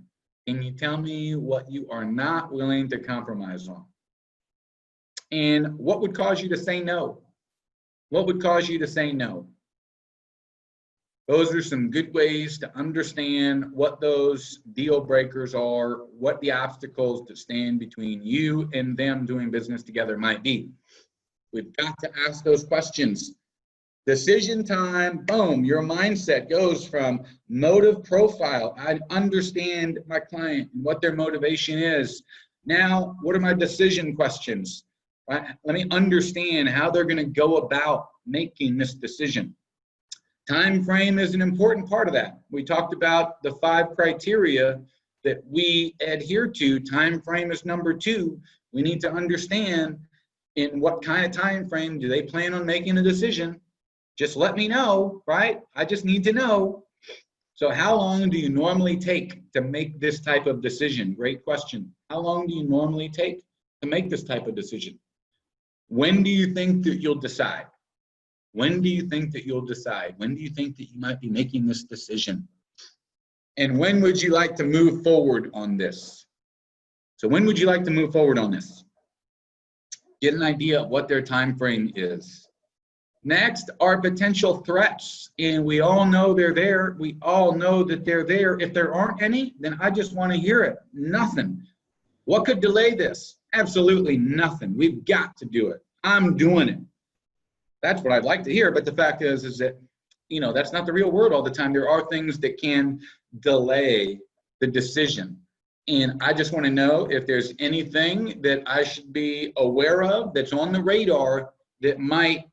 Can you tell me what you are not willing to compromise on? And what would cause you to say no? What would cause you to say no? Those are some good ways to understand what those deal breakers are, what the obstacles that stand between you and them doing business together might be. We've got to ask those questions. Decision time, boom, your mindset goes from motive profile. I understand my client and what their motivation is. Now, what are my decision questions? Let me understand how they're going to go about making this decision. Time frame is an important part of that. We talked about the 5 criteria that we adhere to. Time frame is number 2. We need to understand in what kind of time frame do they plan on making a decision. Just let me know, right? I just need to know. So how long do you normally take to make this type of decision? Great question. How long do you normally take to make this type of decision? When do you think that you'll decide? When do you think that you'll decide? When do you think that you might be making this decision? And when would you like to move forward on this? So when would you like to move forward on this? Get an idea of what their time frame is. Next are potential threats, and we all know they're there. We all know that they're there. If there aren't any, then I just want to hear it. Nothing. What could delay this? Absolutely nothing. We've got to do it. I'm doing it. That's what I'd like to hear, but the fact is that, that's not the real world all the time. There are things that can delay the decision. And I just want to know if there's anything that I should be aware of that's on the radar that might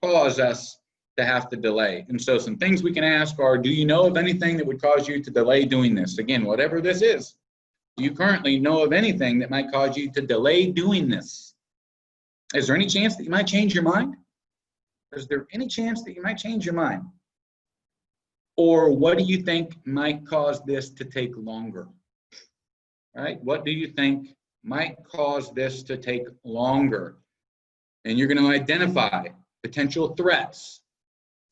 cause us to have to delay. And so some things we can ask are, do you know of anything that would cause you to delay doing this? Again, whatever this is, do you currently know of anything that might cause you to delay doing this? Is there any chance that you might change your mind? Is there any chance that you might change your mind? Or what do you think might cause this to take longer? Right? What do you think might cause this to take longer? And you're going to identify potential threats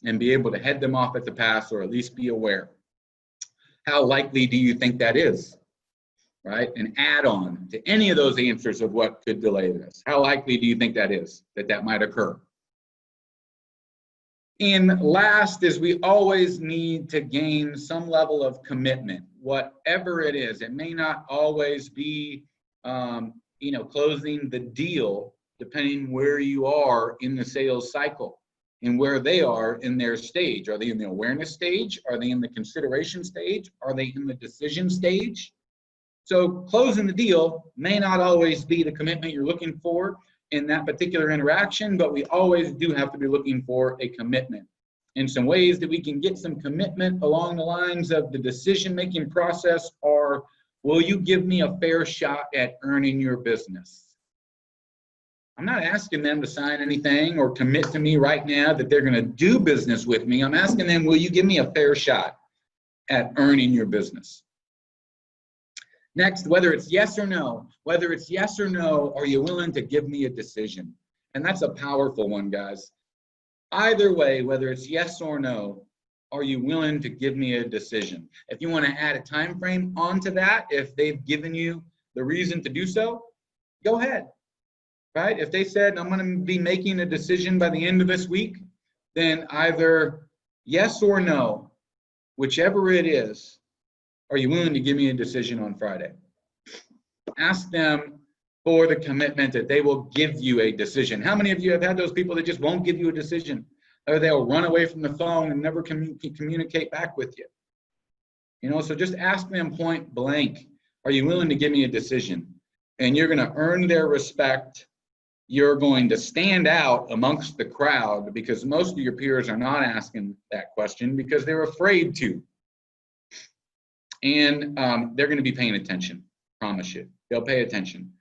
and be able to head them off at the pass, or at least be aware. How likely do you think that is? Right? And add on to any of those answers of what could delay this. How likely do you think that is, that might occur? And last is, we always need to gain some level of commitment, whatever it is. It may not always be, closing the deal, depending where you are in the sales cycle and where they are in their stage. Are they in the awareness stage? Are they in the consideration stage? Are they in the decision stage? So closing the deal may not always be the commitment you're looking for in that particular interaction, but we always do have to be looking for a commitment. And some ways that we can get some commitment along the lines of the decision-making process are, will you give me a fair shot at earning your business? I'm not asking them to sign anything or commit to me right now that they're going to do business with me. I'm asking them, will you give me a fair shot at earning your business? Next, whether it's yes or no, are you willing to give me a decision? And that's a powerful one, guys. Either way, whether it's yes or no, are you willing to give me a decision? If you want to add a time frame onto that, if they've given you the reason to do so, go ahead. Right? If they said, I'm going to be making a decision by the end of this week, then either yes or no, whichever it is, are you willing to give me a decision on Friday? Ask them for the commitment that they will give you a decision. How many of you have had those people that just won't give you a decision, or they'll run away from the phone and never communicate back with you? So just ask them point blank, are you willing to give me a decision? And you're going to earn their respect. You're going to stand out amongst the crowd, because most of your peers are not asking that question because they're afraid to. And they're going to be paying attention, promise you. They'll pay attention.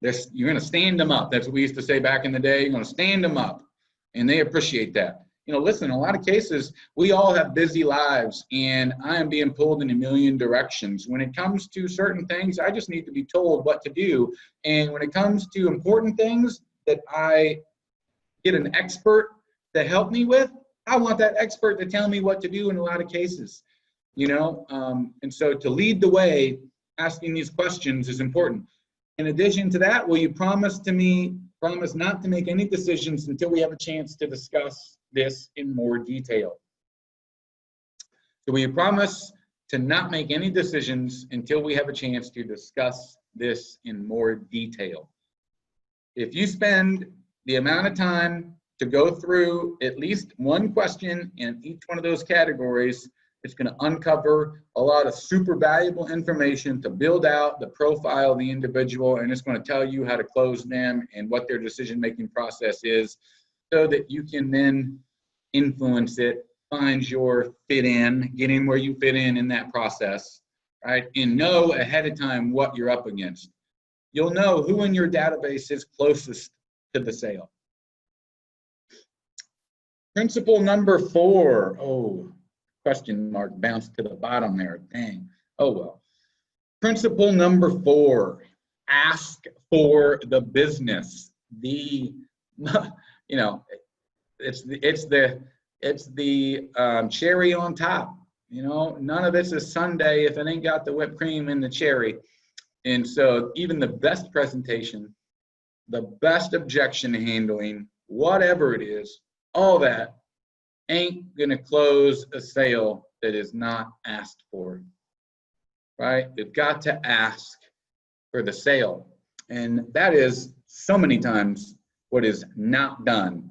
You're going to stand them up. That's what we used to say back in the day. You're going to stand them up, and they appreciate that. Listen, in a lot of cases, we all have busy lives, and I am being pulled in a million directions. When it comes to certain things, I just need to be told what to do. And when it comes to important things that I get an expert to help me with, I want that expert to tell me what to do in a lot of cases. And so to lead the way, asking these questions is important. In addition to that, will you promise not to make any decisions until we have a chance to discuss this in more detail? So we promise to not make any decisions until we have a chance to discuss this in more detail. If you spend the amount of time to go through at least one question in each one of those categories, it's going to uncover a lot of super valuable information to build out the profile of the individual, and it's going to tell you how to close them and what their decision-making process is, so that you can then influence it, find your fit in, get in where you fit in that process, right? And know ahead of time what you're up against. You'll know who in your database is closest to the sale. Principle number 4. Oh, question mark bounced to the bottom there. Dang. Oh well. Principle number 4. Ask for the business. It's the cherry on top. None of this is sundae if it ain't got the whipped cream in the cherry. And so even the best presentation, the best objection handling, whatever it is, all that ain't gonna close a sale that is not asked for, right? You've got to ask for the sale. And that is so many times what is not done.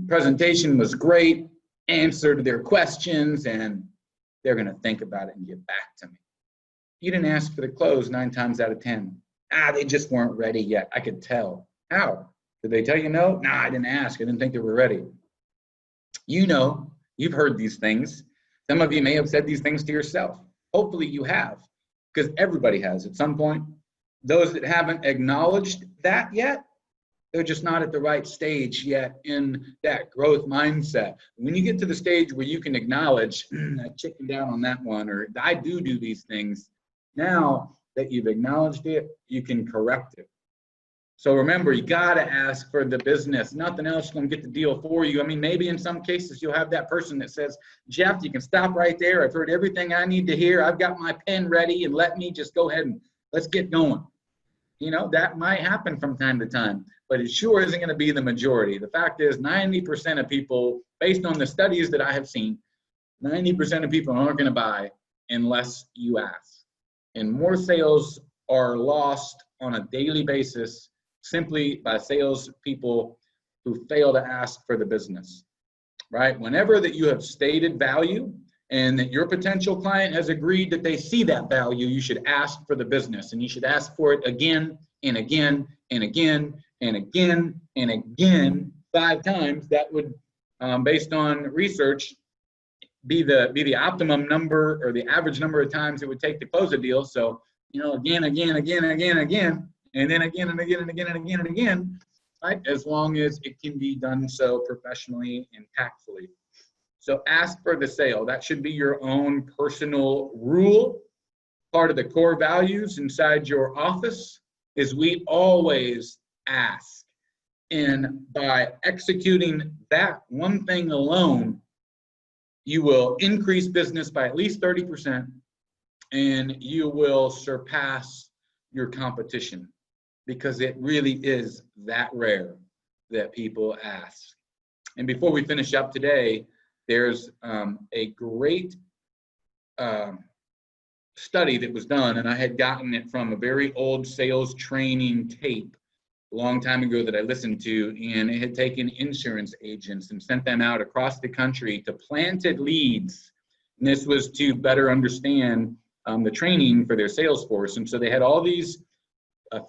Presentation was great, answered their questions, and they're gonna think about it and get back to me. You didn't ask for the close 9 times out of 10. They just weren't ready yet. I could tell. How? Did they tell you no? Nah, I didn't ask. I didn't think they were ready. You've heard these things. Some of you may have said these things to yourself. Hopefully you have, because everybody has at some point. Those that haven't acknowledged that yet, they're just not at the right stage yet in that growth mindset. When you get to the stage where you can acknowledge, I chickened down on that one, or I do these things, now that you've acknowledged it, you can correct it. So remember, you got to ask for the business. Nothing else is going to get the deal for you. I mean, maybe in some cases you'll have that person that says, Jeff, you can stop right there. I've heard everything I need to hear. I've got my pen ready, and let me just go ahead and let's get going. That might happen from time to time, but it sure isn't going to be the majority. The fact is 90% of people, based on the studies that I have seen, 90% of people aren't going to buy unless you ask. And more sales are lost on a daily basis simply by salespeople who fail to ask for the business, right? Whenever that you have stated value and that your potential client has agreed that they see that value, you should ask for the business, and you should ask for it again and again and again and again and again 5 times. That would, based on research, be the optimum number or the average number of times it would take to close a deal. So, again, and then again and again and again and again and again, right? As long as it can be done so professionally and tactfully. So ask for the sale. That should be your own personal rule. Part of the core values inside your office is we always ask. And by executing that one thing alone, you will increase business by at least 30%, and you will surpass your competition, because it really is that rare that people ask. And before we finish up today, there's a great study that was done, and I had gotten it from a very old sales training tape a long time ago that I listened to, and it had taken insurance agents and sent them out across the country to planted leads. And this was to better understand the training for their sales force. And so they had all these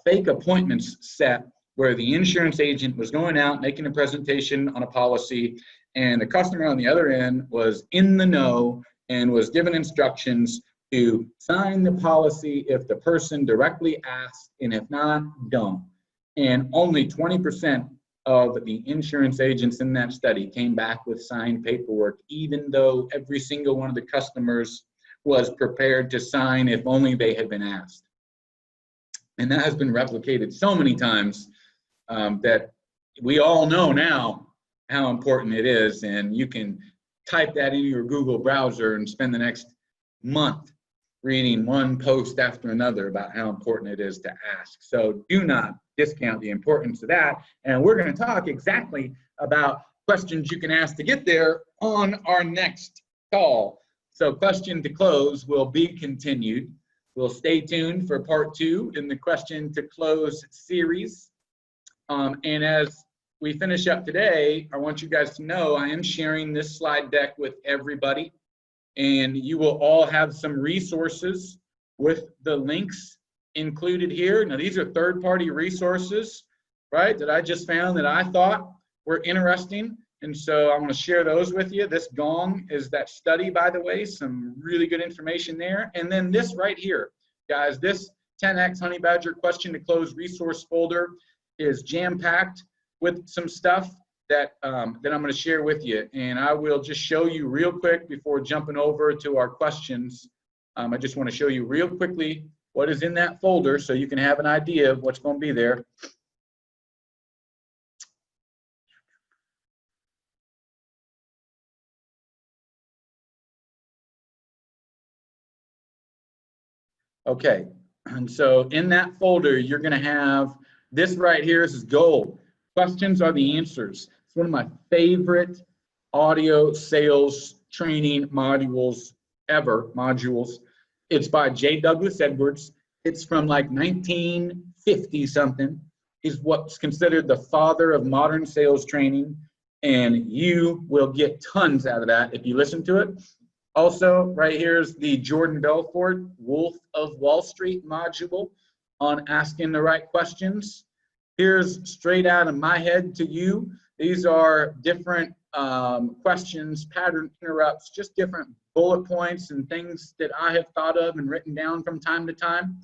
fake appointments set where the insurance agent was going out making a presentation on a policy, and the customer on the other end was in the know and was given instructions to sign the policy if the person directly asked, and if not, don't. And only 20% of the insurance agents in that study came back with signed paperwork, even though every single one of the customers was prepared to sign if only they had been asked. And that has been replicated so many times that we all know now how important it is. And you can type that into your Google browser and spend the next month reading one post after another about how important it is to ask. So do not discount the importance of that. And we're going to talk exactly about questions you can ask to get there on our next call. So question to close will be continued. We'll stay tuned for part 2 in the question to close series. And as we finish up today, I want you guys to know I am sharing this slide deck with everybody, and you will all have some resources with the links included here. Now, these are third-party resources, right, that I just found that I thought were interesting. And so I want to share those with you. This Gong is that study, by the way, some really good information there. And then this right here, guys, this 10X Honey Badger question to close resource folder is jam-packed with some stuff that I'm going to share with you. And I will just show you real quick before jumping over to our questions. I just want to show you real quickly what is in that folder so you can have an idea of what's going to be there. Okay, and so in that folder, you're going to have this right here. This is gold. Questions are the answers. It's one of my favorite audio sales training modules ever. It's by J. Douglas Edwards. It's from like 1950 something. He's what's considered the father of modern sales training, and you will get tons out of that if you listen to it. Also, right here's the Jordan Belfort Wolf of Wall Street module on asking the right questions. Here's straight out of my head to you. These are different questions, pattern interrupts, just different bullet points and things that I have thought of and written down from time to time.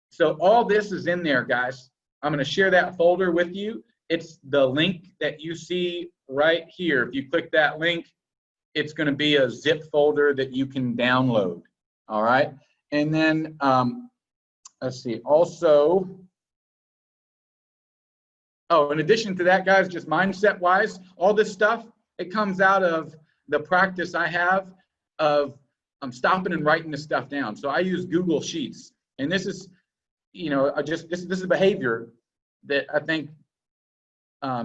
So all this is in there, guys. I'm going to share that folder with you. It's the link that you see right here. If you click that link, it's going to be a zip folder that you can download. All right. And then let's see. Also, in addition to that, guys, just mindset wise, all this stuff, it comes out of the practice I have of stopping and writing this stuff down. So I use Google Sheets, and this is, this is behavior that I think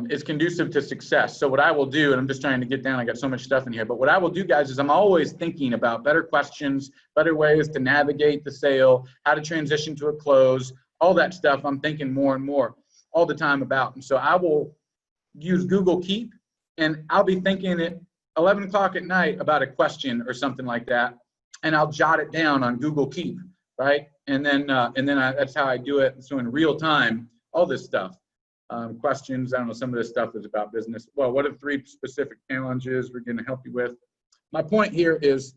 is conducive to success. So what I will do, and I'm just trying to get down, I got so much stuff in here, but what I will do, guys, is I'm always thinking about better questions, better ways to navigate the sale, how to transition to a close, all that stuff I'm thinking more and more all the time about. And so I will use Google Keep, and I'll be thinking at 11 o'clock at night about a question or something like that, and I'll jot it down on Google Keep, right? And then that's how I do it. So in real time, all this stuff. Questions, I don't know, some of this stuff is about business. Well, what are 3 specific challenges we're going to help you with? My point here is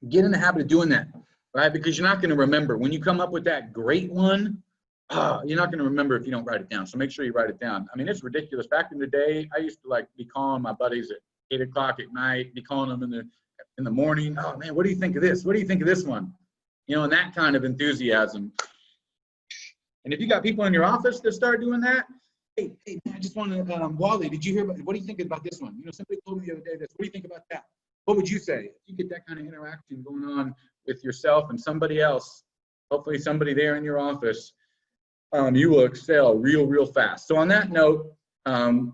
get in the habit of doing that, right? Because you're not going to remember. When you come up with that great one, you're not going to remember if you don't write it down. So make sure you write it down. I mean, it's ridiculous. Back in the day, I used to be calling my buddies at 8 o'clock at night, be calling them in the morning. Oh man, what do you think of this? What do you think of this one? And that kind of enthusiasm. And if you got people in your office that start doing that, hey, man, I just want to, Wally, did you hear about, what do you think about this one? Somebody told me the other day this. What do you think about that? What would you say? If you get that kind of interaction going on with yourself and somebody else, hopefully somebody there in your office, you will excel real fast. So on that note,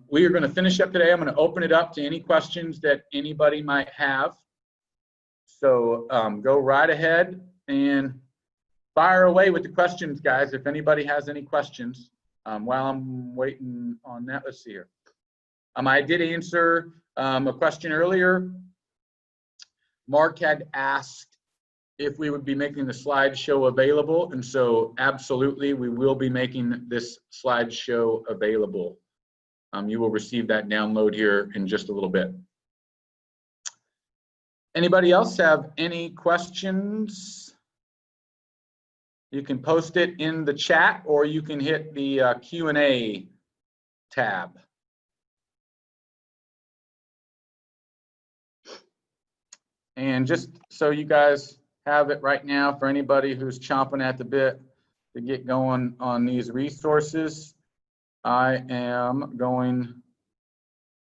we are going to finish up today. I'm going to open it up to any questions that anybody might have. So go right ahead and fire away with the questions, guys, if anybody has any questions. While I'm waiting on that, let's see here. I did answer a question earlier. Mark had asked if we would be making the slideshow available, and so absolutely we will be making this slideshow available. You will receive that download here in just a little bit. Anybody else have any questions? You can post it in the chat, or you can hit the Q&A tab. And just so you guys have it right now, for anybody who's chomping at the bit to get going on these resources, I am going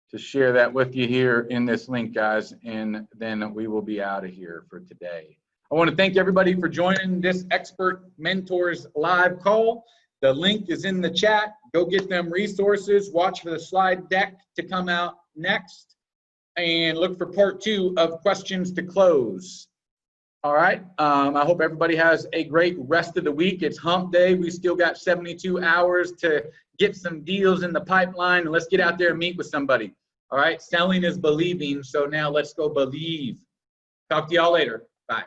to share that with you here in this link, guys, and then we will be out of here for today. I want to thank everybody for joining this Expert Mentors live call. The link is in the chat. Go get them resources. Watch for the slide deck to come out next. and look for part 2 of questions to close. All right. I hope everybody has a great rest of the week. It's hump day. We still got 72 hours to get some deals in the pipeline. And let's get out there and meet with somebody. All right. Selling is believing. So now let's go believe. Talk to y'all later. Bye.